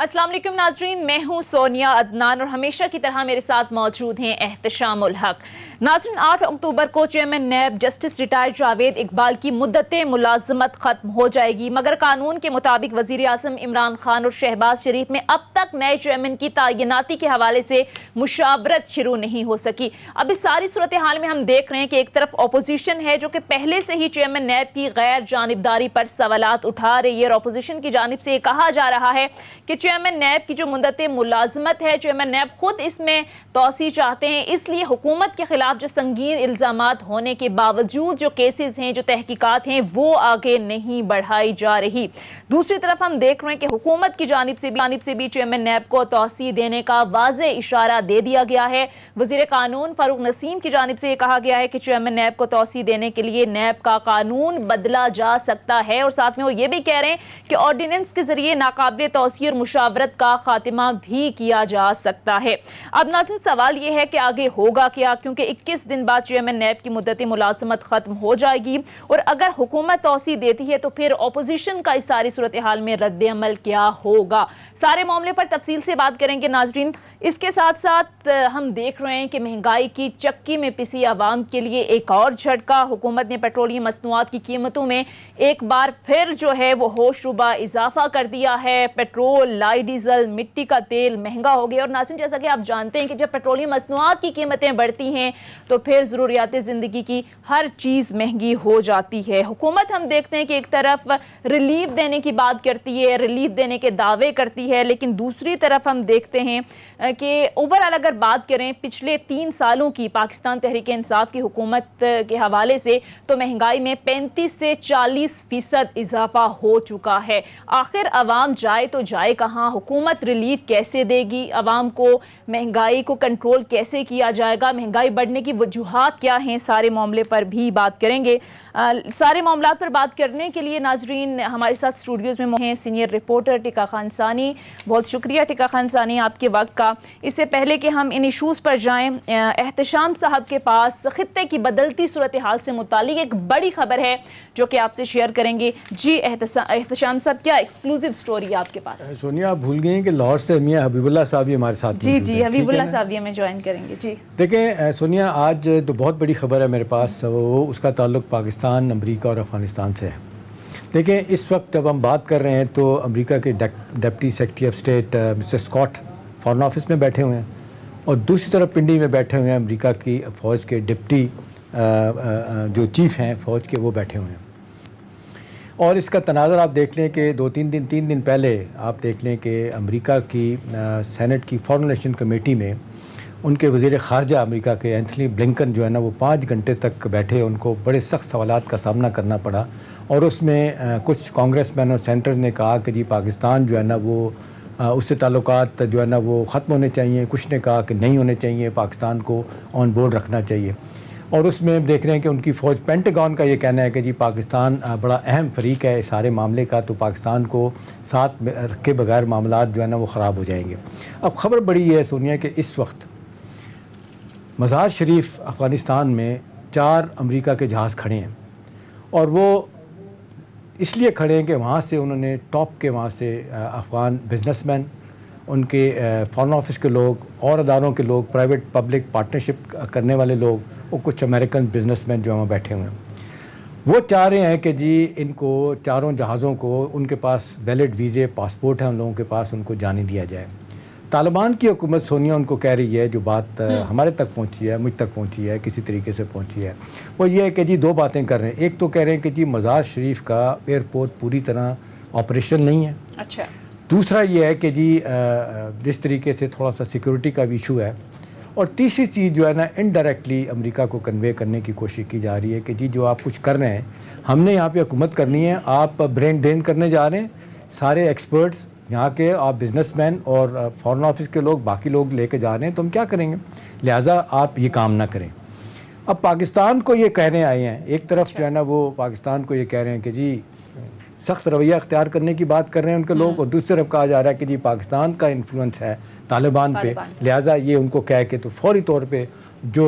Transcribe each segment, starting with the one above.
السلام علیکم ناظرین، میں ہوں سونیا عدنان اور ہمیشہ کی طرح میرے ساتھ موجود ہیں احتشام الحق۔ ناظرین، 8 اکتوبر کو chairman NAB justice retired Javed Iqbal کی مدت ملازمت ختم ہو جائے گی، مگر قانون کے مطابق وزیر اعظم عمران خان اور شہباز شریف میں اب تک نئے چیئرمین کی تعیناتی کے حوالے سے مشاورت شروع نہیں ہو سکی۔ اب اس ساری صورتحال میں ہم دیکھ رہے ہیں کہ ایک طرف اپوزیشن ہے جو کہ پہلے سے ہی چیئرمین نیب کی غیر جانبداری پر سوالات اٹھا رہی ہے، اور اپوزیشن کی جانب سے یہ کہا جا رہا ہے کہ چیئرمین نیب کی جو مدت ملازمت ہے، چیئرمین نیب خود اس میں توسیع چاہتے ہیں، اس لیے حکومت کے خلاف جو سنگین الزامات ہونے کے باوجود جو کیسز ہیں، جو تحقیقات ہیں، وہ آگے نہیں بڑھائی جا رہی۔ دوسری طرف ہم دیکھ رہے ہیں کہ حکومت کی جانب سے بھی چیئرمین نیب کو توسیع دینے کا واضح اشارہ دے دیا گیا ہے۔ وزیر قانون فاروق نسیم کی جانب سے یہ کہا گیا ہے کہ چیئرمین نیب کو توسیع دینے کے لیے نیب کا قانون بدلا جا سکتا ہے، اور ساتھ میں وہ یہ بھی کہہ رہے ہیں کہ آرڈیننس کے ذریعے ناقابل توسیع اور مشاورت کا خاتمہ بھی کیا جا سکتا ہے۔ اب ناظرین، سوال یہ ہے کہ آگے ہوگا کیا، کیونکہ 21 دن بعد چیئرمین نیب کی مدت ملازمت ختم ہو جائے گی، اور اگر حکومت توسیع دیتی ہے تو پھر اپوزیشن کا اس ساری صورتحال میں رد عمل کیا ہوگا۔ سارے معاملے پر تفصیل سے بات کریں گے ناظرین۔ اس کے ساتھ ساتھ ہم دیکھ رہے ہیں کہ مہنگائی کی چکی میں پسی عوام کے لیے ایک اور جھٹکا۔ حکومت نے پیٹرولیم مصنوعات کی قیمتوں میں ایک بار پھر جو ہے وہ ہوش ربا اضافہ کر دیا ہے۔ پیٹرول، لائی ڈیزل، مٹی کا تیل مہنگا ہو گیا، اور ناظرین جیسا کہ آپ جانتے ہیں کہ جب پیٹرولیم مصنوعات کی قیمتیں بڑھتی ہیں تو پھر ضروریات زندگی کی ہر چیز مہنگی ہو جاتی ہے۔ حکومت ہم دیکھتے ہیں کہ ایک طرف ریلیف دینے کی بات کرتی ہے، ریلیف دینے کے دعوے کرتی ہے، لیکن دوسری طرف ہم دیکھتے ہیں کہ اوورآل اگر بات کریں پچھلے 3 سالوں کی پاکستان تحریک انصاف کی حکومت کے حوالے سے، تو مہنگائی میں 35 سے 40% اضافہ ہو چکا ہے۔ آخر عوام جائے تو جائے کہاں؟ حکومت ریلیف کیسے دے گی عوام کو؟ مہنگائی کو کنٹرول کیسے کیا جائے گا؟ مہنگائی بڑھنے کی وجوہات کیا ہیں؟ سارے معاملے پر بھی بات کریں گے۔ سارے معاملات پر بات کرنے کے لیے ناظرین ہمارے ساتھ اسٹوڈیوز میں ہیں سینئر رپورٹر ٹکا خان ثانی۔ بہت شکریہ ٹکا خان ثانی آپ کے وقت کا۔ اس سے پہلے کہ ہم ان ایشوز پر جائیں، احتشام صاحب کے پاس خطے کی بدلتی صورتحال سے متعلق ایک بڑی خبر ہے جو کہ آپ سے شیئر کریں گے۔ جی احتشام صاحب، کیا ایکسکلوزیو سٹوری ہے آپ کے پاس؟ سونیا، آپ بھول گئی کہ لاہور سے میاں حبیب اللہ صاحب بھی ہمارے ساتھ جی حبیب اللہ صاحب بھی ہمیں جوائن کریں گے۔ جی دیکھیں سونیا، آج تو بہت بڑی خبر ہے میرے پاس، وہ اس کا تعلق پاکستان، امریکہ اور افغانستان سے ہے۔ دیکھیں اس وقت جب ہم بات کر رہے ہیں تو امریکہ کے deputy secretary of state mister Scott foreign office میں بیٹھے ہوئے ہیں، اور دوسری طرف پنڈی میں بیٹھے ہوئے ہیں امریکہ کی فوج کے ڈپٹی جو چیف ہیں فوج کے، وہ بیٹھے ہوئے ہیں۔ اور اس کا تناظر آپ دیکھ لیں کہ 3 دن پہلے آپ دیکھ لیں کہ امریکہ کی سینٹ کی فارن ریلیشن کمیٹی میں ان کے وزیر خارجہ امریکہ کے اینتھنی بلنکن جو ہے نا، وہ 5 گھنٹے تک بیٹھے، ان کو بڑے سخت سوالات کا سامنا کرنا پڑا، اور اس میں کچھ کانگریس مین اور سینیٹرز نے کہا کہ جی پاکستان جو ہے نا وہ اس سے تعلقات جو ہے نا وہ ختم ہونے چاہیے، کچھ نے کہا کہ نہیں ہونے چاہیے، پاکستان کو آن بورڈ رکھنا چاہیے۔ اور اس میں دیکھ رہے ہیں کہ ان کی فوج پینٹاگون کا یہ کہنا ہے کہ جی پاکستان بڑا اہم فریق ہے اس سارے معاملے کا، تو پاکستان کو ساتھ رکھے بغیر معاملات جو ہے نا وہ خراب ہو جائیں گے۔ اب خبر بڑی یہ ہے سونیا کہ اس وقت مزار شریف افغانستان میں 4 امریکہ کے جہاز کھڑے ہیں، اور وہ اس لیے کھڑے ہیں کہ وہاں سے انہوں نے ٹاپ کے وہاں سے افغان بزنس مین، ان کے فارن آفس کے لوگ اور اداروں کے لوگ، پرائیویٹ پبلک پارٹنرشپ کرنے والے لوگ، اور کچھ امریکن بزنس مین جو وہاں بیٹھے ہوئے ہیں، وہ چاہ رہے ہیں کہ جی ان کو 4 جہازوں کو، ان کے پاس ویلڈ ویزے پاسپورٹ ہیں ان لوگوں کے پاس، ان کو جانے دیا جائے۔ طالبان کی حکومت سونیا ان کو کہہ رہی ہے، جو بات ہمارے تک پہنچی ہے، مجھ تک پہنچی ہے، کسی طریقے سے پہنچی ہے، وہ یہ ہے کہ جی 2 باتیں کر رہے ہیں۔ ایک تو کہہ رہے ہیں کہ جی مزار شریف کا ایئرپورٹ پوری طرح آپریشن نہیں ہے۔ اچھا۔ دوسرا یہ ہے کہ جی جس طریقے سے تھوڑا سا سیکورٹی کا بھی ایشو ہے، اور تیسری چیز جو ہے نا انڈائریکٹلی امریکہ کو کنوے کرنے کی کوشش کی جا رہی ہے کہ جی جو آپ کچھ کر رہے ہیں، ہم نے یہاں پہ حکومت کرنی ہے، آپ برین ڈرین کرنے جا رہے ہیں، سارے ایکسپرٹس یہاں کے آپ بزنس مین اور فارن آفس کے لوگ، باقی لوگ لے کے جا رہے ہیں، تو ہم کیا کریں گے؟ لہٰذا آپ یہ کام نہ کریں۔ اب پاکستان کو یہ کہنے آئے ہیں، ایک طرف جو ہے نا وہ پاکستان کو یہ کہہ رہے ہیں کہ جی سخت رویہ اختیار کرنے کی بات کر رہے ہیں ان کے لوگ، اور دوسری طرف کہا جا رہا ہے کہ جی پاکستان کا انفلوئنس ہے طالبان پہ، لہٰذا یہ ان کو کہہ کے تو فوری طور پہ جو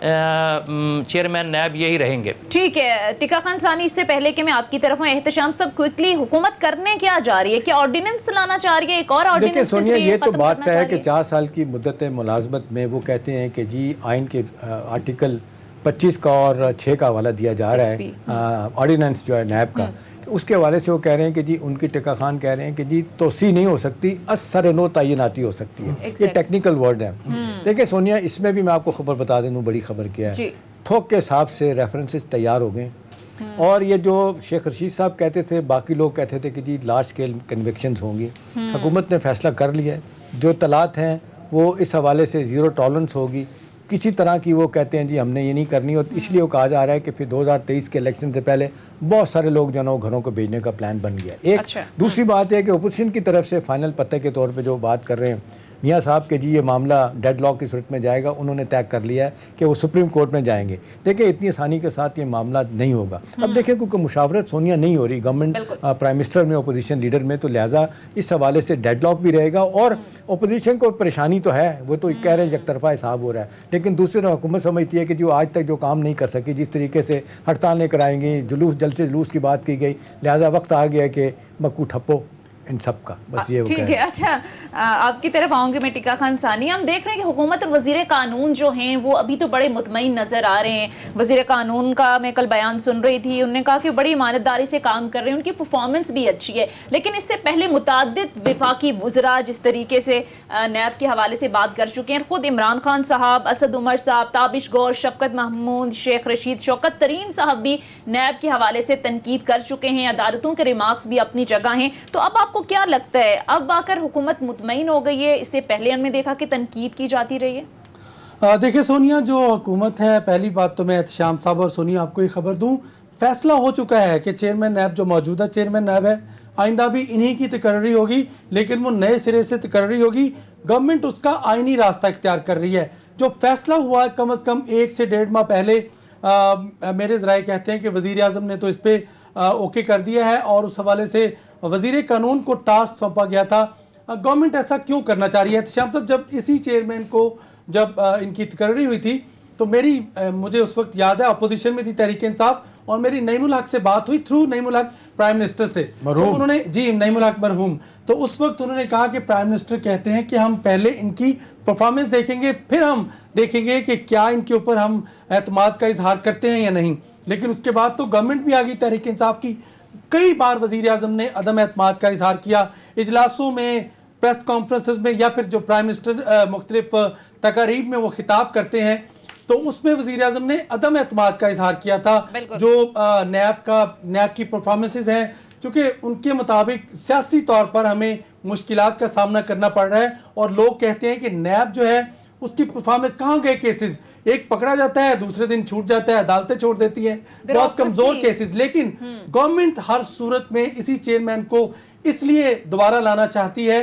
چیئرمین نیب یہی رہیں گے. ٹھیک ہے ٹکا خان ثانی، اس سے پہلے کہ میں آپ کی طرف ہوں، احتشام صاحب کوئکلی حکومت کرنے کیا جا رہی ہے؟ کیا آرڈیننس لانا چاہ رہی ہے، ایک اور آرڈیننس؟ دیکھیں سونیا، یہ تو بات ہے کہ 4 سال کی مدت ملازمت میں وہ کہتے ہیں کہ جی آئین کے آرٹیکل 25 کا اور 6 کا حوالہ دیا جا رہا ہے آرڈیننس جو ہے نیب کا، اس کے حوالے سے وہ کہہ رہے ہیں کہ جی ان کی ٹکا خان کہہ رہے ہیں کہ جی توسیع نہیں ہو سکتی، اثر نو تعیناتی ہو سکتی ہے. یہ ٹیکنیکل ورڈ ہے. دیکھیں سونیا، اس میں بھی میں آپ کو خبر بتا دوں، بڑی خبر کیا ہے، تھوک کے حساب سے ریفرنسز تیار ہو گئے. اور یہ جو شیخ رشید صاحب کہتے تھے، باقی لوگ کہتے تھے کہ جی لارج سکیل کنوکشنز ہوں گی، حکومت نے فیصلہ کر لیا ہے. جو اطلاعات ہیں وہ اس حوالے سے زیرو ٹالرنس ہوگی، کسی طرح کی وہ کہتے ہیں جی ہم نے یہ نہیں کرنی. اور اس لیے وہ کہا جا رہا ہے کہ پھر 2023 کے الیکشن سے پہلے بہت سارے لوگ جو ہے نا گھروں کو بھیجنے کا پلان بن گیا. ایک دوسری بات ہے کہ اپوزیشن کی طرف سے فائنل پتے کے طور پہ جو بات کر رہے ہیں میاں صاحب کہ جی یہ معاملہ ڈیڈ لاک کی صورت میں جائے گا، انہوں نے طے کر لیا ہے کہ وہ سپریم کورٹ میں جائیں گے. دیکھیں اتنی آسانی کے ساتھ یہ معاملہ نہیں ہوگا. اب دیکھیں کیونکہ مشاورت سونیا نہیں ہو رہی گورنمنٹ پرائم منسٹر میں اپوزیشن لیڈر میں، تو لہٰذا اس حوالے سے ڈیڈ لاک بھی رہے گا. اور اپوزیشن کو پریشانی تو ہے، وہ تو کہہ رہے ہیں یک طرفہ حساب ہو رہا ہے، لیکن دوسری طرف حکومت سمجھتی ہے کہ جو آج تک جو کام نہیں کر سکی، جس طریقے سے ہڑتالیں کرائیں گی، جلوس جلسے جلوس کی بات کی گئی، لہٰذا وقت آ گیا کہ مکو ٹھپو ان سب کا. بس یہ ٹھیک ہے. اچھا آپ کی طرف آؤں گے میں ٹکا خان ثانی. ہم دیکھ رہے ہیں کہ حکومت اور وزیر قانون جو ہیں وہ ابھی تو بڑے مطمئن نظر آ رہے ہیں. وزیر قانون کا میں کل بیان سن رہی تھی، انہوں نے کہا کہ بڑی ایمانداری سے کام کر رہے ہیں، ان کی پرفارمنس بھی اچھی ہے. لیکن اس سے پہلے متعدد وفاقی وزراء جس طریقے سے نیب کے حوالے سے بات کر چکے ہیں، خود عمران خان صاحب، اسد عمر صاحب، تابش گور، شفقت محمود، شیخ رشید، شوکت ترین صاحب بھی نیب کے حوالے سے تنقید کر چکے ہیں. عدالتوں کے ریمارکس بھی اپنی جگہ ہیں. تو اب آپ کو کیا لگتا ہے، اب آ کر حکومت مطمئن ہو گئی ہے؟ اس سے پہلے ہم نے دیکھا کہ تنقید کی جاتی رہی ہے. دیکھیں سونیا، جو حکومت ہے، پہلی بات تو میں احتشام صاحب اور سونیا آپ کو یہ خبر دوں، فیصلہ ہو چکا ہے کہ چیئرمین نیب جو موجودہ چیئرمین نیب ہے آئندہ بھی انہی کی تقرری ہوگی، لیکن وہ نئے سرے سے تقرری ہوگی. گورنمنٹ اس کا آئینی راستہ اختیار کر رہی ہے. جو فیصلہ ہوا ہے کم از کم 1 سے 1.5 ماہ پہلے، میرے ذرائع کہتے ہیں کہ وزیر اعظم نے تو اس پہ اوکے کر دیا ہے، اور اس حوالے سے وزیر قانون کو ٹاسک سونپا گیا تھا. گورنمنٹ ایسا کیوں کرنا چاہ رہی ہے؟ احتشام صاحب، جب اسی چیئرمین کو جب ان کی تقرری ہوئی تھی تو مجھے اس وقت یاد ہے اپوزیشن میں تھی تحریک انصاف، اور میری نعیم الحق سے بات ہوئی تھرو نعیم الحق پرائم منسٹر سے. تو انہوں نے نعیم الحق مرحوم، تو اس وقت انہوں نے کہا کہ پرائم منسٹر کہتے ہیں کہ ہم پہلے ان کی پرفارمنس دیکھیں گے، پھر ہم دیکھیں گے کہ کیا ان کے اوپر ہم اعتماد کا اظہار کرتے ہیں یا نہیں. لیکن اس کے بعد تو گورنمنٹ بھی آ گئی تحریک انصاف کی. کئی بار وزیر اعظم نے عدم اعتماد کا اظہار کیا، اجلاسوں میں، پریس کانفرنسز میں، یا پھر جو پرائم منسٹر مختلف تقاریب میں وہ خطاب کرتے ہیں تو اس میں وزیر اعظم نے عدم اعتماد کا اظہار کیا تھا. جو نیب کی پرفارمنسز ہیں، کیونکہ ان کے مطابق سیاسی طور پر ہمیں مشکلات کا سامنا کرنا پڑ رہا ہے، اور لوگ کہتے ہیں کہ نیب جو ہے اس کی پرفارمنس کہاں گئے کیسز، ایک پکڑا جاتا ہے دوسرے دن چھوٹ جاتا ہے، عدالتیں چھوڑ دیتی ہیں، بہت کمزور کیسز. لیکن گورنمنٹ ہر صورت میں اسی چیئرمین کو اس لیے دوبارہ لانا چاہتی ہے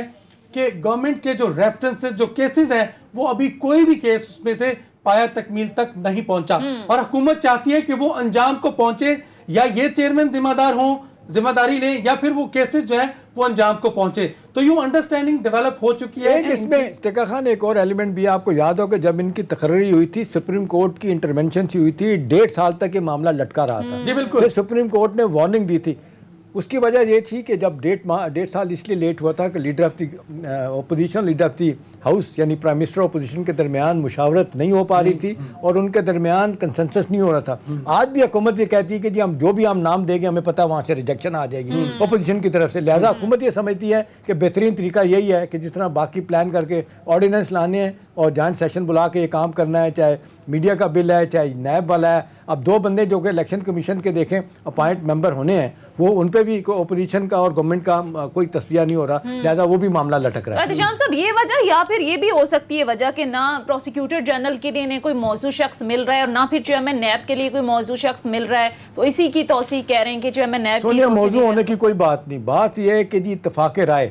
کہ گورنمنٹ کے جو ریفرنسز، جو کیسز ہیں، وہ ابھی کوئی بھی کیس اس میں سے پایا تکمیل تک نہیں پہنچا، اور حکومت چاہتی ہے کہ وہ انجام کو پہنچے، یا یہ چیئرمین ذمہ دار ہوں، ذمہ داری لیں، یا پھر وہ کیسز جو ہیں وہ انجام کو پہنچے. تو یوں انڈرسٹینڈنگ ڈیولپ ہو چکی ہے. اس میں ٹکا خان ایک اور ایلیمنٹ بھی آپ کو یاد ہو کہ جب ان کی تقرری ہوئی تھی، سپریم کورٹ کی انٹرونشن سی ہوئی تھی، 1.5 سال تک یہ معاملہ لٹکا رہا تھا. جی بالکل. سپریم کورٹ نے وارننگ دی تھی. اس کی وجہ یہ تھی کہ جب 1.5 سال اس لیے لیٹ ہوا تھا کہ leader of the opposition, leader of the house یعنی پرائم منسٹر اپوزیشن کے درمیان مشاورت نہیں ہو پا رہی تھی، اور ان کے درمیان کنسنسس نہیں ہو رہا تھا. آج بھی حکومت یہ کہتی ہے کہ جی ہم جو بھی ہم نام دیں گے ہمیں پتہ وہاں سے ریجیکشن آ جائے گی اپوزیشن کی طرف سے. لہٰذا حکومت یہ سمجھتی ہے کہ بہترین طریقہ یہی ہے کہ جس طرح باقی پلان کر کے آرڈیننس لانے ہیں اور جوائنٹ سیشن بلا کے یہ کام کرنا ہے، چاہے میڈیا کا بل ہے چاہے نیب والا ہے. اب 2 بندے جو کہ الیکشن کمیشن کے دیکھیں اپوائنٹ ممبر ہونے ہیں، وہ ان پہ بھی اپوزیشن کا اور گورنمنٹ کا کوئی تصفیہ نہیں ہو رہا، لہٰذا وہ بھی معاملہ لٹک رہا ہے. احتشام صاحب، یہ وجہ یا پھر یہ بھی ہو سکتی ہے وجہ کہ نہ پروسیکیوٹر جنرل کے لیے کوئی موضوع شخص مل رہا ہے، اور نہ پھر چیئرمین نیب کے لیے کوئی موضوع شخص مل رہا ہے، تو اسی کی توثیق کہہ رہے ہیں کہ چیئرمین نیب کی موضوع ہونے کی کوئی بات نہیں. بات یہ ہے کہ جی اتفاق رائے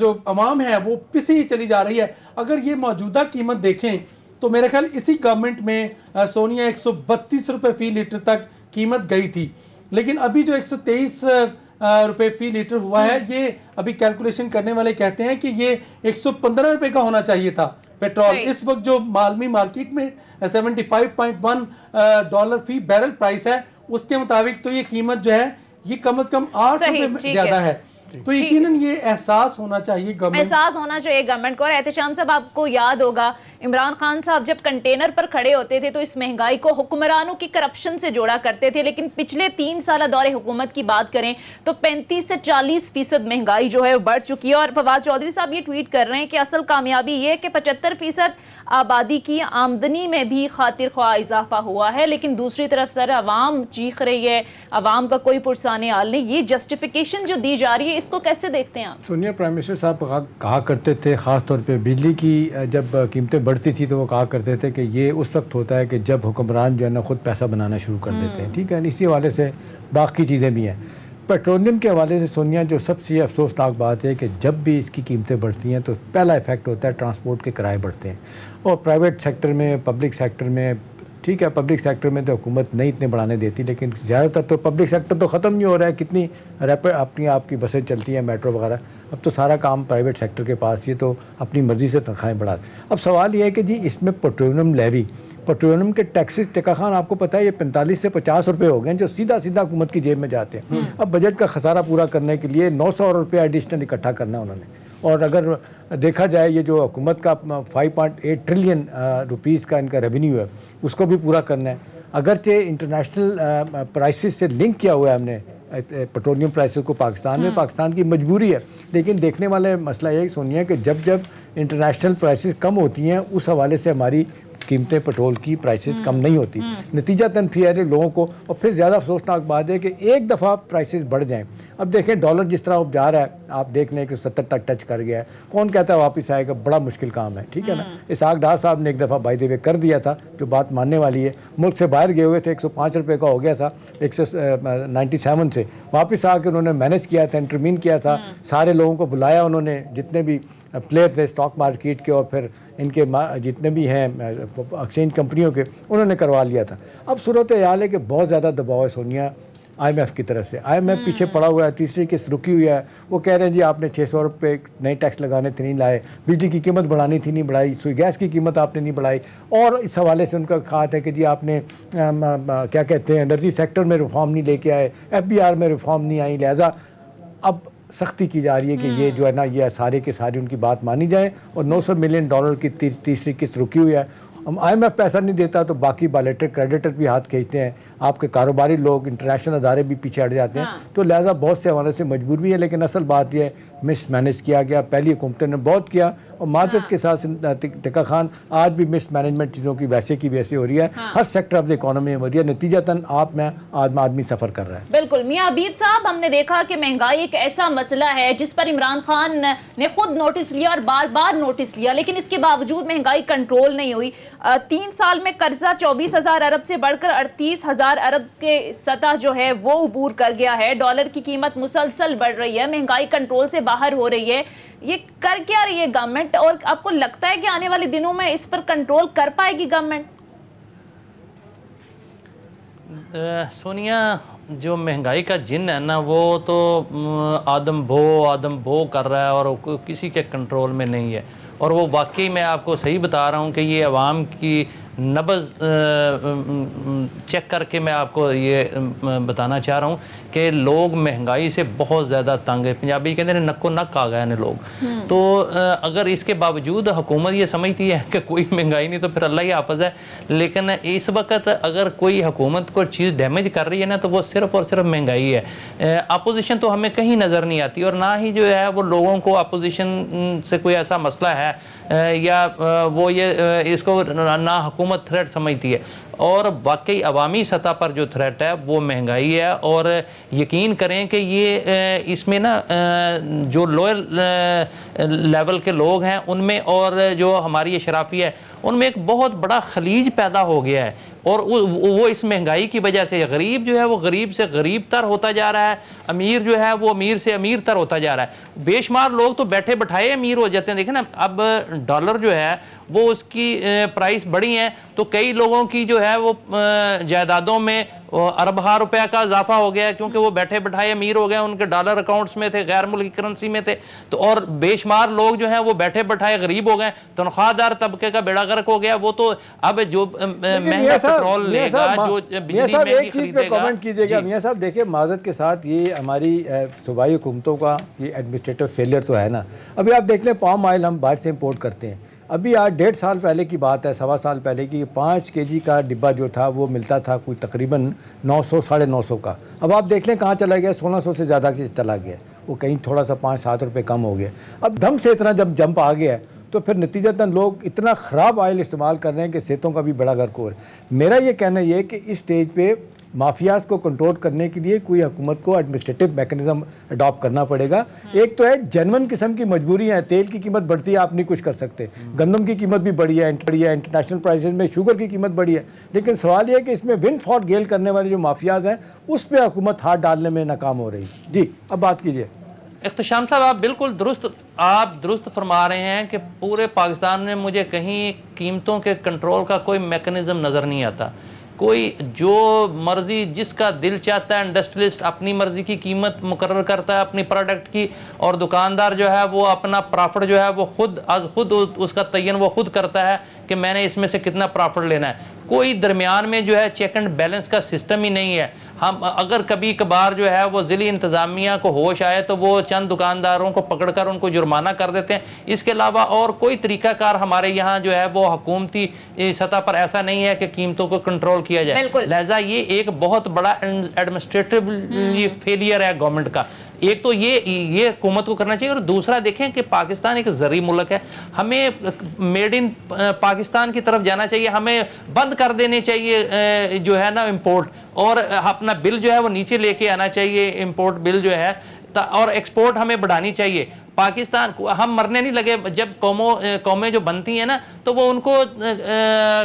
جو عوام ہے وہ پسی چلی جا رہی ہے. اگر یہ موجودہ قیمت دیکھیں تو میرے خیال اسی گورنمنٹ میں سونیا 132 روپے فی لیٹر تک قیمت گئی تھی, لیکن ابھی جو 123 روپے فی لیٹر ہوا ہے, یہ ابھی کیلکولیشن کرنے والے کہتے ہیں کہ یہ 115 روپے کا ہونا چاہیے تھا پیٹرول. اس وقت جو عالمی مارکیٹ میں 75.1 ڈالر فی بیرل پرائس ہے, اس کے مطابق تو یہ قیمت جو ہے یہ کم از کم 8 روپے زیادہ ہے. تو یقیناً یہ احساس ہونا چاہیے گورنمنٹ کو. اور احتشام صاحب آپ کو یاد ہوگا عمران خان صاحب جب کنٹینر پر کھڑے ہوتے تھے تو اس مہنگائی کو حکمرانوں کی کرپشن سے جوڑا کرتے تھے, لیکن پچھلے 3 سالہ دور حکومت کی بات کریں تو 35 سے 40% مہنگائی جو ہے بڑھ چکی ہے. اور فواد چودھری صاحب یہ ٹویٹ کر رہے ہیں کہ اصل کامیابی یہ کہ 75% آبادی کی آمدنی میں بھی خاطر خواہ اضافہ ہوا ہے, لیکن دوسری طرف سر عوام چیخ رہی ہے, عوام کا کوئی پرسان حال نہیں. یہ جسٹیفیکیشن جو دی جا رہی ہے اس کو کیسے دیکھتے ہیں آپ؟ سونیا پرائم منسٹر صاحب کہا کرتے تھے, خاص طور پہ بجلی کی جب قیمتیں بڑھتی تھی تو وہ کہا کرتے تھے کہ یہ اس وقت ہوتا ہے کہ جب حکمران جو ہے نا خود پیسہ بنانا شروع کر دیتے ہیں. ٹھیک ہے, اسی حوالے سے باقی چیزیں بھی ہیں. پیٹرولیم کے حوالے سے سونیا جو سب سے افسوسناک بات ہے کہ جب بھی اس کی قیمتیں بڑھتی ہیں تو پہلا ایفیکٹ ہوتا ہے ٹرانسپورٹ کے کرائے بڑھتے ہیں. اور پرائیویٹ سیکٹر میں, پبلک سیکٹر میں, ٹھیک ہے پبلک سیکٹر میں تو حکومت نہیں اتنے بڑھانے دیتی, لیکن زیادہ تر تو پبلک سیکٹر تو ختم نہیں ہو رہا ہے. کتنی ریپڈ اپنی آپ کی بسیں چلتی ہیں, میٹرو وغیرہ, اب تو سارا کام پرائیویٹ سیکٹر کے پاس, یہ تو اپنی مرضی سے تنخواہیں بڑھاتے. اب سوال یہ ہے کہ جی اس میں پیٹرولیم لیوی, پیٹرولیم کے ٹیکسز, ٹکا خان آپ کو پتہ ہے یہ 45 سے 50 روپے ہو گئے ہیں جو سیدھا حکومت کی جیب میں جاتے ہیں. اب بجٹ کا خسارہ پورا کرنے کے لیے 900 روپے ایڈیشنل اکٹھا کرنا انہوں نے. اور اگر دیکھا جائے یہ جو حکومت کا 5.8 ٹریلین روپیز کا ان کا ریونیو ہے اس کو بھی پورا کرنا ہے. اگرچہ انٹرنیشنل پرائسز سے لنک کیا ہوا ہے ہم نے پیٹرولیم پرائسز کو پاکستان میں, پاکستان کی مجبوری ہے, لیکن دیکھنے والے مسئلہ یہ سونیا کہ جب انٹرنیشنل پرائسز کم ہوتی ہیں اس حوالے سے ہماری قیمتیں پیٹرول کی پرائسز کم نہیں ہوتی. نتیجہ پھر لوگوں کو, اور پھر زیادہ افسوسناک بات ہے کہ ایک دفعہ پرائسز بڑھ جائیں. اب دیکھیں ڈالر جس طرح اب جا رہا ہے, آپ دیکھ لیں کہ 70 تک ٹچ کر گیا ہے. کون کہتا ہے واپس آئے گا, بڑا مشکل کام ہے. ٹھیک ہے نا, اسحاق ڈار صاحب نے ایک دفعہ بائی دی وے کر دیا تھا جو بات ماننے والی ہے. ملک سے باہر گئے ہوئے تھے, 105 روپے کا ہو گیا تھا 197 سے, واپس آ کے انہوں نے مینیج کیا تھا, انٹرمین کیا تھا, سارے لوگوں کو بلایا انہوں نے جتنے بھی پلیئر تھے اسٹاک مارکیٹ کے اور پھر ان کے جتنے بھی ہیں ایکسچینج کمپنیوں کے, انہوں نے کروا لیا تھا. اب صورت حال ہے کہ بہت زیادہ دباؤ ہے سونیا آئی ایم ایف کی طرف سے. آئی ایم ایف پیچھے پڑا ہوا ہے, تیسری قسط رکی ہوئی ہے. وہ کہہ رہے ہیں جی آپ نے 600 روپے نئے ٹیکس لگانے تھے نہیں لائے, بجلی کی قیمت بڑھانی تھی نہیں بڑھائی, سوئی گیس کی قیمت آپ نے نہیں بڑھائی. اور اس حوالے سے ان کا کہا ہے کہ جی آپ نے کیا کہتے ہیں انرجی سیکٹر میں ریفارم نہیں لے کے آئے, ایف بی آر میں ریفارم نہیں آئی, لہٰذا اب سختی کی جا رہی ہے کہ یہ جو ہے نا یہ سارے کے سارے ان کی بات مانی جائے. اور $900 ملین کی تیسری قسط رکی ہوئی ہے. آئی ایم ایف پیسہ نہیں دیتا تو باقی بائیلیٹرل کریڈیٹر بھی ہاتھ کھینچتے ہیں, آپ کے کاروباری لوگ, انٹرنیشنل ادارے بھی پیچھے ہٹ جاتے ہیں. تو لہٰذا بہت سے حوالے سے مجبور بھی ہے, لیکن اصل بات یہ ہے مس مینیج کیا گیا. پہلی حکومتوں نے بہت کیا, اور معذرت کے ساتھ ٹکا خان آج بھی مس مینجمنٹ چیزوں کی ویسے کی ویسے ہو رہی ہے. ہر سیکٹر آف دا اکانومی ہو رہی ہے. نتیجتاً آپ میں آدمی سفر کر رہا ہے. بالکل میاں حبیب صاحب, ہم نے دیکھا کہ مہنگائی ایک ایسا مسئلہ ہے جس پر عمران خان نے خود نوٹس لیا اور بار بار نوٹس لیا, لیکن اس کے باوجود مہنگائی کنٹرول نہیں ہوئی. 3 سال میں قرضہ 24,000 ارب سے بڑھ کر 38,000 ارب کے سطح جو ہے وہ عبور کر گیا ہے. ڈالر کی قیمت مسلسل بڑھ رہی ہے, مہنگائی کنٹرول سے باہر ہو رہی ہے. یہ کر کیا رہی ہے گورنمنٹ, اور آپ کو لگتا ہے کہ آنے والے دنوں میں اس پر کنٹرول کر پائے گی گورنمنٹ؟ سونیا, جو مہنگائی کا جن ہے نا وہ تو آدم بھو کر رہا ہے اور کسی کے کنٹرول میں نہیں ہے. اور وہ واقعی میں آپ کو صحیح بتا رہا ہوں کہ یہ عوام کی نبض چیک کر کے میں آپ کو یہ بتانا چاہ رہا ہوں کہ لوگ مہنگائی سے بہت زیادہ تنگ ہے. پنجابی کہتے ہیں نک و نک آ گئے ہیں لوگ. تو اگر اس کے باوجود حکومت یہ سمجھتی ہے کہ کوئی مہنگائی نہیں تو پھر اللہ ہی حافظ ہے, لیکن اس وقت اگر کوئی حکومت کو چیز ڈیمیج کر رہی ہے نا تو وہ صرف اور صرف مہنگائی ہے. اپوزیشن تو ہمیں کہیں نظر نہیں آتی, اور نہ ہی جو ہے وہ لوگوں کو اپوزیشن سے کوئی ایسا مسئلہ ہے یا وہ یہ اس کو نہ حکومت تھریٹ سمجھتی ہے. اور واقعی عوامی سطح پر جو تھریٹ ہے وہ مہنگائی ہے. اور یقین کریں کہ یہ اس میں نا جو لوئر لیول کے لوگ ہیں ان میں اور جو ہماری اشرافی ہے ان میں ایک بہت بڑا خلیج پیدا ہو گیا ہے اور وہ اس مہنگائی کی وجہ سے غریب جو ہے وہ غریب سے غریب تر ہوتا جا رہا ہے, امیر جو ہے وہ امیر سے امیر تر ہوتا جا رہا ہے. بے شمار لوگ تو بیٹھے بٹھائے امیر ہو جاتے ہیں. دیکھیں نا اب ڈالر جو ہے وہ اس کی پرائس بڑی ہیں تو کئی لوگوں کی جو ہے وہ جائیدادوں میں اربہ روپے کا اضافہ ہو گیا کیونکہ وہ بیٹھے بٹھائے امیر ہو گئے, ان کے ڈالر اکاؤنٹس میں تھے, غیر ملکی کرنسی میں تھے. تو اور بے شمار لوگ جو ہیں وہ بیٹھے بٹھائے غریب ہو گئے, تنخواہ دار طبقے کا بیڑا غرق ہو گیا. وہ تو اب جو مہنگا پیٹرول لے گا, جو بجلی مہنگی خریدے گا. کامنٹ کیجیے گا میاں صاحب. دیکھیں معذرت کے ساتھ یہ ہماری صوبائی حکومتوں کا یہ ایڈمنسٹریٹو فیلئر تو ہے نا. ابھی آپ دیکھ لیں پام آئل ہم باہر سے امپورٹ کرتے ہیں. ابھی آج 1.5 سال پہلے کی بات ہے, 1.25 سال پہلے کی 5 kg کا ڈبہ جو تھا وہ ملتا تھا کوئی تقریباً 900 950 کا. اب آپ دیکھ لیں کہاں چلا گیا, 1600 سے زیادہ چلا گیا. وہ کہیں تھوڑا سا 5-7 روپے کم ہو گیا. اب دم سے اتنا جب جمپ آ گیا ہے تو پھر نتیجتاً لوگ اتنا خراب آئل استعمال کر رہے ہیں کہ صحتوں کا بھی بڑا غرق ہو رہا ہے. میرا یہ کہنا یہ ہے کہ اس سٹیج پہ مافیاز کو کنٹرول کرنے کے لیے کوئی حکومت کو ایڈمنسٹریٹو میکنزم اڈاپٹ کرنا پڑے گا. ایک تو ہے جنون قسم کی مجبوریاں ہیں, تیل کی قیمت بڑھتی ہے آپ نہیں کچھ کر سکتے, گندم کی قیمت بھی بڑھی ہے, انٹرنیشنل پرائسز میں شوگر کی قیمت بڑھی ہے. لیکن سوال یہ ہے کہ اس میں ونڈ فال گیل کرنے والے جو مافیاز ہیں اس پہ حکومت ہاتھ ڈالنے میں ناکام ہو رہی. جی اب بات کیجیے. احتشام صاحب آپ بالکل درست فرما رہے ہیں کہ پورے پاکستان میں مجھے کہیں قیمتوں کے کنٹرول کا کوئی میکنزم نظر نہیں آتا. کوئی جو مرضی جس کا دل چاہتا ہے انڈسٹریلسٹ اپنی مرضی کی قیمت مقرر کرتا ہے اپنی پروڈکٹ کی, اور دکاندار جو ہے وہ اپنا پرافٹ جو ہے وہ خود اس کا تعین وہ خود کرتا ہے کہ میں نے اس میں سے کتنا پرافٹ لینا ہے. کوئی درمیان میں جو ہے چیک اینڈ بیلنس کا سسٹم ہی نہیں ہے. ہم اگر کبھی کبھار جو ہے وہ ضلعی انتظامیہ کو ہوش آئے تو وہ چند دکانداروں کو پکڑ کر ان کو جرمانہ کر دیتے ہیں. اس کے علاوہ اور کوئی طریقہ کار ہمارے یہاں جو ہے وہ حکومتی سطح پر ایسا نہیں ہے کہ قیمتوں کو کنٹرول کیا جائے. لہٰذا یہ ایک بہت بڑا ایڈمنسٹریٹو فیلئر ہے گورنمنٹ کا. ایک تو یہ حکومت کو کرنا چاہیے, اور دوسرا دیکھیں کہ پاکستان ایک زرعی ملک ہے, ہمیں میڈ ان پاکستان کی طرف جانا چاہیے. ہمیں بند کر دینے چاہیے جو ہے نا امپورٹ, اور اپنا بل جو ہے وہ نیچے لے کے آنا چاہیے امپورٹ بل جو ہے, اور ایکسپورٹ ہمیں بڑھانی چاہیے. پاکستان ہم مرنے نہیں لگے. جب قومیں جو بنتی ہیں نا تو وہ ان کو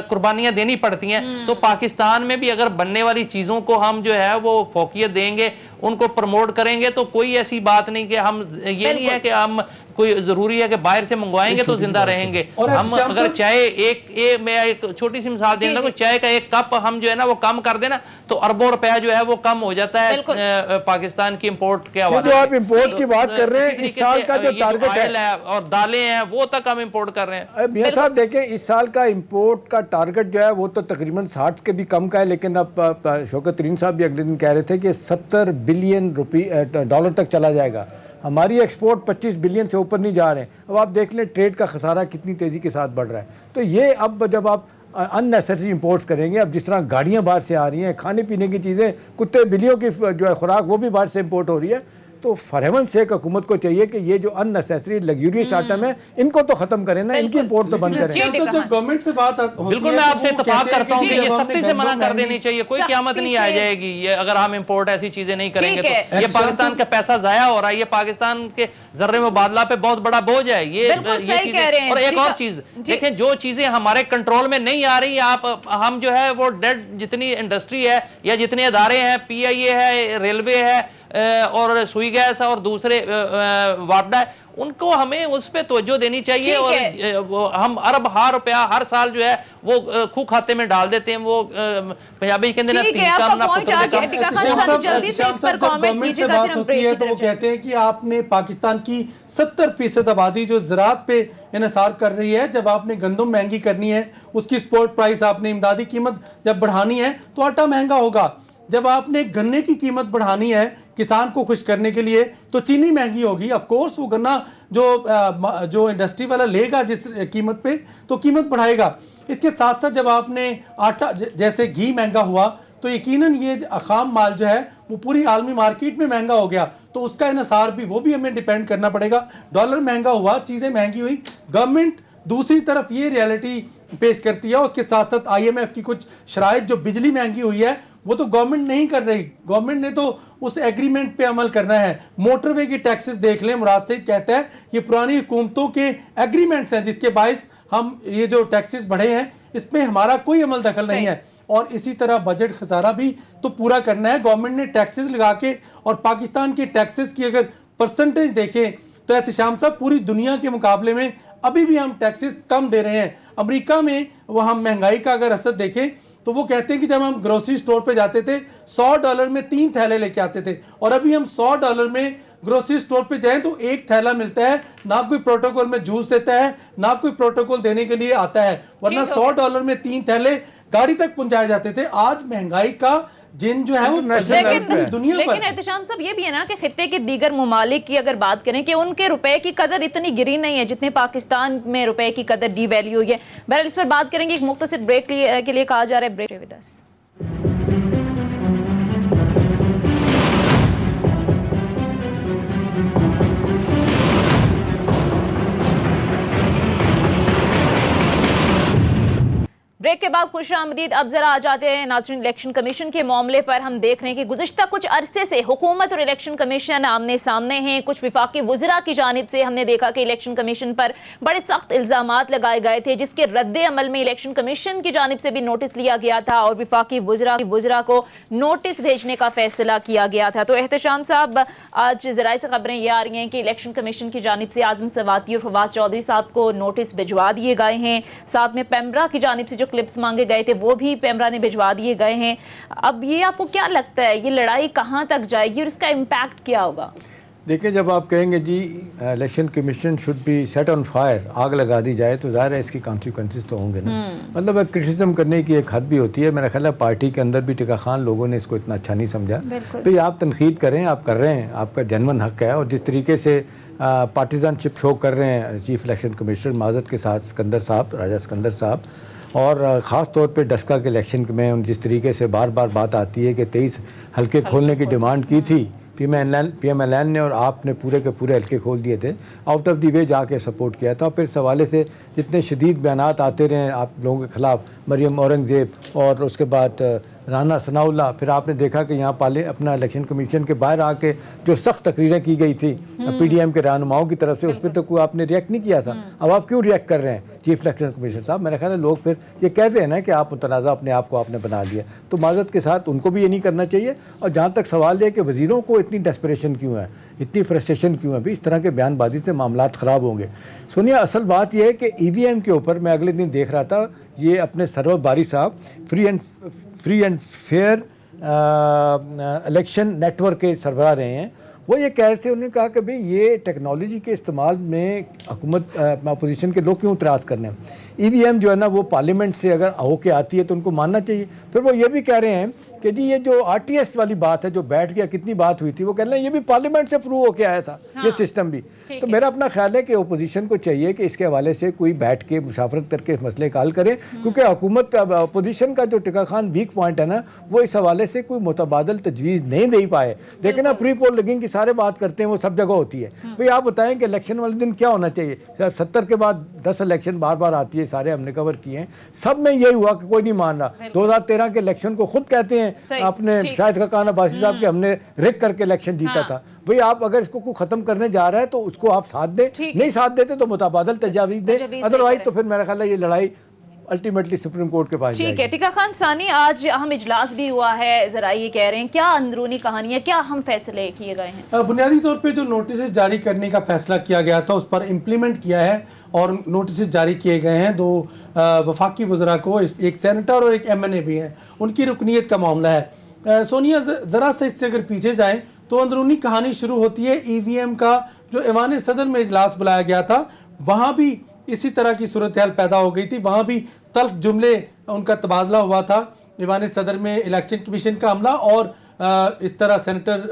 قربانیاں دینی پڑتی ہیں. تو پاکستان میں بھی اگر بننے والی چیزوں کو ہم جو ہے وہ فوقیت دیں گے, ان کو پروموٹ کریں گے, تو کوئی ایسی بات نہیں کہ ہم یہ نہیں ہے کہ ہم کوئی ضروری ہے کہ باہر سے منگوائیں گے تو زندہ رہیں گے. ہم اگر چائے میں ایک چھوٹی سی مثال دیں گا, چائے کا ایک کپ ہم جو ہے نا وہ کم کر دیں نا تو اربوں روپیہ جو ہے وہ کم ہو جاتا ہے پاکستان کی امپورٹ کے حوالے. جو آپ امپورٹ کی بات کر رہے ہیں, اس سال کا جو ٹارگٹ ہے اور دالیں ہیں وہ تک ہم امپورٹ کر رہے ہیں. میاں صاحب دیکھیں اس سال کا امپورٹ کا ٹارگٹ جو ہے وہ تو تقریباً 60 کے بھی کم کا ہے, لیکن اب شوکت ترین صاحب بھی اگلے دن کہہ رہے تھے کہ 70 بلین ڈالر تک چلا جائے گا. ہماری ایکسپورٹ 25 بلین سے اوپر نہیں جا رہے ہیں. اب آپ دیکھ لیں ٹریڈ کا خسارہ کتنی تیزی کے ساتھ بڑھ رہا ہے. تو یہ اب جب آپ ان نیسیسری امپورٹس کریں گے, اب جس طرح گاڑیاں باہر سے آ رہی ہیں, کھانے پینے کی چیزیں, کتے بلیوں کی جو ہے خوراک وہ بھی باہر سے امپورٹ ہو رہی ہے, تو فار ہیونس سیک حکومت کو چاہیے کہ یہ جو ان نیسیسری لگزریس آئٹم ہے ان کو تو ختم کریں نا, ان کی امپورٹ تو بند کریں. جب گورنمنٹ سے بات بالکل میں آپ سے اتفاق کرتا ہوں کہ یہ سختی سے منع کر دینی چاہیے. کوئی قیامت نہیں آ جائے گی یہ اگر ہم امپورٹ ایسی چیزیں نہیں کریں گے تو. یہ پاکستان کا پیسہ ضائع ہو رہا ہے, یہ پاکستان کے ذرے مبادلہ پہ بہت بڑا بوجھ ہے یہ چیزیں. اور ایک اور چیز دیکھیں, جو چیزیں ہمارے کنٹرول میں نہیں آ رہی, ہم جو ہے وہ ڈیڈ جتنی انڈسٹری ہے یا جتنے ادارے ہیں, پی آئی اے ہے, ریلوے ہے, اور سوئی گیس اور دوسرے واپڈا ہے, ان کو ہمیں اس پہ توجہ دینی چاہیے. اور ہم ارب ہار روپیہ ہر سال جو ہے وہ خو کھاتے میں ڈال دیتے ہیں. وہ پنجابی کے اندر تو وہ کہتے ہیں کہ آپ نے پاکستان کی 70% آبادی جو زراعت پہ انحصار کر رہی ہے, جب آپ نے گندم مہنگی کرنی ہے, اس کی سپورٹ پرائس آپ نے امدادی قیمت جب بڑھانی ہے تو آٹا مہنگا ہوگا. جب آپ نے گنے کی قیمت بڑھانی ہے کسان کو خوش کرنے کے لیے تو چینی مہنگی ہوگی. آف کورس وہ گنا جو انڈسٹری والا لے گا جس قیمت پہ تو قیمت بڑھائے گا. اس کے ساتھ ساتھ جب آپ نے آٹا جیسے گھی مہنگا ہوا تو یقیناً یہ خام مال جو ہے وہ پوری عالمی مارکیٹ میں مہنگا ہو گیا, تو اس کا انحصار بھی وہ بھی ہمیں ڈیپینڈ کرنا پڑے گا. ڈالر مہنگا ہوا, چیزیں مہنگی ہوئی. گورنمنٹ دوسری طرف یہ ریالٹی پیش کرتی ہے, اس کے ساتھ ساتھ آئی ایم ایف کی کچھ شرائط, جو بجلی مہنگی ہوئی ہے وہ تو گورنمنٹ نہیں کر رہی. گورنمنٹ نے تو اس ایگریمنٹ پہ عمل کرنا ہے. موٹر وے کی ٹیکسز دیکھ لیں, مراد سعید کہتا ہے یہ پرانی حکومتوں کے ایگریمنٹس ہیں جس کے باعث ہم یہ جو ٹیکسز بڑھے ہیں اس پہ ہمارا کوئی عمل دخل نہیں ہے. اور اسی طرح بجٹ خسارہ بھی تو پورا کرنا ہے. گورنمنٹ نے ٹیکسز لگا کے, اور پاکستان کے ٹیکسز کی اگر پرسنٹیج دیکھیں تو احتشام صاحب پوری دنیا کے مقابلے میں ابھی بھی ہم ٹیکسز کم دے رہے ہیں. امریکہ میں وہ ہم مہنگائی کا اگر اثر دیکھیں تو وہ کہتے ہیں کہ جب ہم گروسری سٹور پہ جاتے تھے $100 میں 3 تھیلے لے کے آتے تھے, اور ابھی ہم $100 میں گروسری سٹور پہ جائیں تو 1 تھیلا ملتا ہے. نہ کوئی پروٹوکول میں جوس دیتا ہے, نہ کوئی پروٹوکول دینے کے لیے آتا ہے, ورنہ $100 میں 3 تھیلے گاڑی تک پہنچائے جاتے تھے. آج مہنگائی کا جن جو ہے وہ دنیا پر. لیکن احتشام صاحب یہ بھی ہے نا کہ خطے کے دیگر ممالک کی اگر بات کریں کہ ان کے روپے کی قدر اتنی گری نہیں ہے جتنے پاکستان میں روپے کی قدر ڈی ویلیو ہوئی ہے. بہرحال اس پر بات کریں گے. ایک مختصر بریک کے لیے کہا جا رہا ہے بریک ود اس. بریک کے بعد خوش آمدید. اب ذرا آ جاتے ہیں ناظرین الیکشن کمیشن کے معاملے پر. ہم دیکھ رہے ہیں کہ گزشتہ کچھ عرصے سے حکومت اور الیکشن کمیشن آمنے سامنے ہیں. کچھ وفاقی وزراء کی جانب سے ہم نے دیکھا کہ الیکشن کمیشن پر بڑے سخت الزامات لگائے گئے تھے, جس کے رد عمل میں الیکشن کمیشن کی جانب سے بھی نوٹس لیا گیا تھا اور وفاقی وزراء کو نوٹس بھیجنے کا فیصلہ کیا گیا تھا. تو احتشام صاحب, آج ذرائع سے خبریں یہ آ رہی ہیں کہ الیکشن کمیشن کی جانب سے اعظم سواتی اور فواد چودھری صاحب کو نوٹس بھجوا دیے گئے ہیں. ساتھ میں پیمرا کی جانب سے جو کلپس مانگے گئے تھے وہ بھی پیمرا نے بھجوا دیے گئے ہیں. اب یہ آپ کو کیا لگتا ہے, یہ لڑائی کہاں تک جائے گی اور اس کا امپیکٹ کیا ہوگا؟ دیکھیں, جب آپ کہیں گے جی election commission should be set on fire, آگ لگا دی جائے, تو ظاہر ہے اس کی کانسیکوینسز تو ہوں گے نا. مطلب کرٹیسزم کرنے کی ایک حد بھی ہوتی ہے. میرا خیال ہے پارٹی کے اندر بھی ٹکا خان لوگوں نے اس کو اتنا اچھا نہیں سمجھا. تو آپ تنقید کریں, آپ کر رہے ہیں, آپ کا جنون حق ہے. اور جس طریقے سے پارٹیزن شپ شو کر رہے ہیں چیف الیکشن کمشنر معذرت کے ساتھ سکندر صاحب, راجہ سکندر صاحب, اور خاص طور پہ ڈسکا کے الیکشن میں جس طریقے سے بار بار بات آتی ہے کہ 23 حلقے کھولنے کی ڈیمانڈ کی تھی پی ایم ایل این نے, اور آپ نے پورے کے پورے حلقے کھول دیے تھے, آؤٹ آف دی وے جا کے سپورٹ کیا تھا. پھر اس حوالے سے جتنے شدید بیانات آتے رہے آپ لوگوں کے خلاف, مریم اورنگزیب اور اس کے بعد رانا ثناء اللہ, پھر آپ نے دیکھا کہ یہاں اپنا الیکشن کمیشن کے باہر آ کے جو سخت تقریریں کی گئی تھی پی ڈی ایم کے رہنماؤں کی طرف سے, اس پہ تو کوئی آپ نے ریئیکٹ نہیں کیا تھا. اب آپ کیوں ریئیکٹ کر رہے ہیں چیف الیکشن کمیشنر صاحب؟ میرا خیال ہے لوگ پھر یہ کہتے ہیں نا کہ آپ متنازع اپنے آپ کو آپ نے بنا لیا, تو معذرت کے ساتھ ان کو بھی یہ نہیں کرنا چاہیے. اور جہاں تک سوال یہ کہ وزیروں کو اتنی ڈیسپریشن کیوں ہے, اتنی فرسٹریشن کیوں ہے, بھی اس طرح کے بیان بازی سے معاملات خراب ہوں گے. سنیا, اصل بات یہ ہے کہ ای وی ایم کے اوپر میں اگلے دن دیکھ رہا تھا, یہ اپنے Sarwar Bari Sahab free and fair election network کے سربراہ رہے ہیں, وہ یہ کہہ رہے تھے, انہوں نے کہا کہ بھئی یہ ٹیکنالوجی کے استعمال میں حکومت اپوزیشن کے لوگ کیوں اعتراض کرنے ہیں. ای وی ایم جو ہے نا وہ پارلیمنٹ سے اگر ہو کے آتی ہے تو ان کو ماننا چاہیے. پھر وہ یہ بھی کہہ رہے ہیں کہ جی یہ جو آر ٹی ایس والی بات ہے جو بیٹھ گیا, کتنی بات ہوئی تھی, وہ کہہ رہے ہیں یہ بھی پارلیمنٹ سے اپروو ہو کے آیا تھا یہ سسٹم بھی. تو میرا اپنا خیال ہے کہ اپوزیشن کو چاہیے کہ اس کے حوالے سے کوئی بیٹھ کے مشاورت کر کے مسئلے کا حل کرے, کیونکہ حکومت اپوزیشن کا جو ٹکا خان ویک پوائنٹ ہے نا, وہ اس حوالے سے کوئی متبادل تجویز نہیں دے پائے. دیکھیں نا, پری پول لگنگ کی سارے بات کرتے ہیں, وہ سب جگہ ہوتی ہے. بھئی آپ بتائیں کہ الیکشن والے دن کیا ہونا چاہیے؟ 70 کے بعد 10 الیکشن بار بار آتی ہے, سارے ہم نے کور کیے ہیں, سب میں یہی ہوا کہ کوئی نہیں مان رہا. 2013 کے الیکشن کو خود کہتے ہیں اپنے شاہد خاقان عباسی صاحب کہ ہم نے رک کر کے الیکشن جیتا تھا. بھئی آپ اگر اس کو ختم کرنے جا رہا ہے تو اس کو آپ ساتھ دیں, نہیں ساتھ دیتے تو متبادل تجاویز دیں, ادروائز تو پھر میرا خیال ہے یہ لڑائی الٹیمیٹلی سپریم کورٹ کے پاس جائے گی. ٹھیک ہے. ٹکا خان ثانی, آج اہم اجلاس بھی ہوا ہے, ذرا یہ کہہ رہے ہیں کیا اندرونی کہانی ہے, کیا اہم فیصلے کیے گئے ہیں؟ بنیادی طور پہ جو نوٹسز جاری کرنے کا فیصلہ کیا گیا تھا اس پر امپلیمنٹ کیا ہے, اور نوٹسز جاری کیے گئے ہیں 2 وفاقی وزراء کو, ایک سینیٹر اور ایک ایم این اے بھی ہیں, ان کی رکنیت کا معاملہ ہے. سونیا, ذرا سے اس سے اگر پیچھے جائیں تو اندرونی کہانی شروع ہوتی ہے ای وی ایم کا. جو ایوان صدر میں اجلاس بلایا گیا تھا وہاں بھی اسی طرح کی صورتحال پیدا ہو گئی تھی, وہاں بھی تلخ جملے ان کا تبادلہ ہوا تھا. ایوان صدر میں الیکشن کمیشن کا عملہ اور اس طرح سینیٹر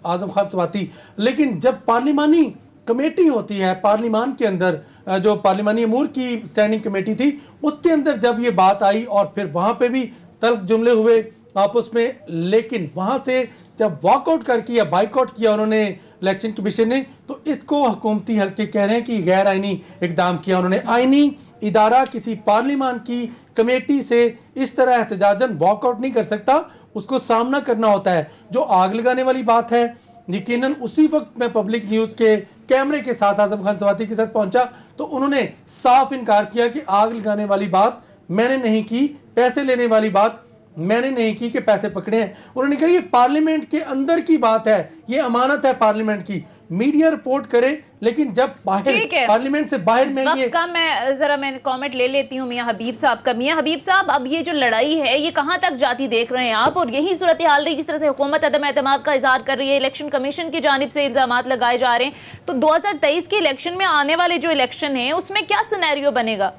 اعظم خان سواتی. لیکن جب پارلیمانی کمیٹی ہوتی ہے, پارلیمان کے اندر جو پارلیمانی امور کی اسٹینڈنگ کمیٹی تھی, اس کے اندر جب یہ بات آئی اور پھر وہاں پہ بھی تلخ جملے ہوئے آپس میں, لیکن وہاں سے جب واک آؤٹ کر کے یا بائک آؤٹ کیا انہوں نے الیکشن کمیشن نے, تو اس کو حکومتی حلقے کہہ رہے ہیں کہ غیر آئینی اقدام کیا انہوں نے. آئینی ادارہ کسی پارلیمان کی کمیٹی سے اس طرح احتجاجاً واک آؤٹ نہیں کر سکتا, اس کو سامنا کرنا ہوتا ہے. جو آگ لگانے والی بات ہے, یقیناً اسی وقت میں پبلک نیوز کے کیمرے کے ساتھ اعظم خان سواتی کے ساتھ پہنچا تو انہوں نے صاف انکار کیا کہ آگ لگانے والی بات میں نے نہیں کی, پیسے لینے والی بات میں نے نہیں کی کہ پیسے پکڑے ہیں. انہوں نے کہا یہ پارلیمنٹ کے اندر کی بات ہے, یہ امانت ہے پارلیمنٹ کی, میڈیا رپورٹ کرے, لیکن جب باہر پارلیمنٹ سے باہر میں یہ وقت کم ہے, ذرا میں کامنٹ لے لیتی ہوں میاں حبیب صاحب کا. میاں حبیب صاحب, اب یہ جو لڑائی ہے یہ کہاں تک جاتی دیکھ رہے ہیں آپ؟ اور یہی صورتحال رہی جس طرح سے حکومت عدم اعتماد کا اظہار کر رہی ہے, الیکشن کمیشن کی جانب سے الزامات لگائے جا رہے ہیں, تو 2023 کے الیکشن میں آنے والے جو الیکشن ہیں اس میں کیا سینیریو بنے گا؟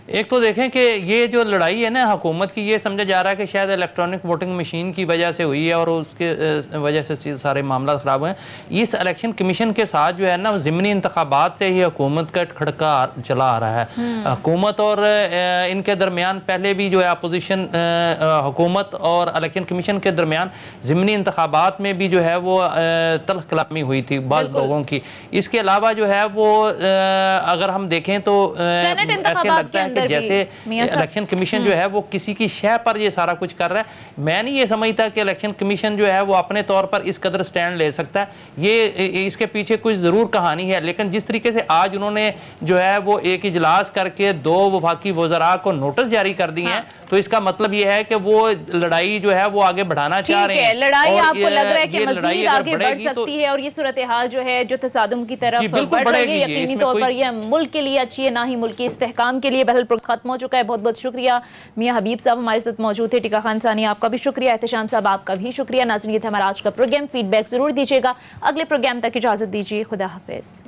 ایک تو دیکھیں کہ یہ جو لڑائی ہے نا حکومت کی, یہ سمجھا جا رہا ہے کہ شاید الیکٹرانک ووٹنگ مشین کی وجہ سے ہوئی ہے اور اس کے وجہ سے سارے معاملات خراب ہوئے ہیں. اس الیکشن کمیشن کے ساتھ جو ہے نا ضمنی انتخابات سے ہی حکومت کا کھڑکا چلا آ رہا ہے. حکومت اور ان کے درمیان پہلے بھی جو ہے اپوزیشن, حکومت اور الیکشن کمیشن کے درمیان ضمنی انتخابات میں بھی جو ہے وہ تلخ کلامی ہوئی تھی بعض لوگوں کی. اس کے علاوہ جو ہے وہ اگر ہم دیکھیں تو ایسے لگتا ہے کہ جیسے الیکشن کمیشن جو ہے وہ کسی کی شے پر یہ سارا کچھ کر رہا ہے. میں نہیں یہ سمجھتا کہ الیکشن کمیشن جو ہے وہ اپنے طور پر اس قدر سٹینڈ لے سکتا ہے. یہ اس کے پیچھے کچھ ضرور کہانی ہے, لیکن جس طریقے سے آج انہوں نے جو ہے وہ ایک اجلاس کر کے 2 وفاقی وزراء کو نوٹس جاری کر دی ہیں, تو اس کا مطلب یہ ہے کہ وہ لڑائی جو ہے وہ آگے بڑھانا چاہ رہے ہیں. لڑائی آپ کو لگ رہا ہے کہ مزید آگے بڑھ سکتی ہے, اور یہ صورتحال جو ہے جو تصادم کی طرف بڑھ رہی ہے, یقینی طور پر یہ ملک کے لیے اچھی ہے, نہ ہی ملک کے استحکام کے لیے. بہرحال ختم ہو چکا ہے. بہت بہت شکریہ میاں حبیب صاحب ہمارے ساتھ موجود تھے. ٹیکا خان ثانی آپ کا بھی شکریہ, احتشام صاحب آپ کا بھی شکریہ. ناظرین یہ تھا ہمارا آج کا پروگرام. فیڈ بیک ضرور دیجیے گا. اگلے پروگرام تک اجازت دیجیے. خدا حافظ.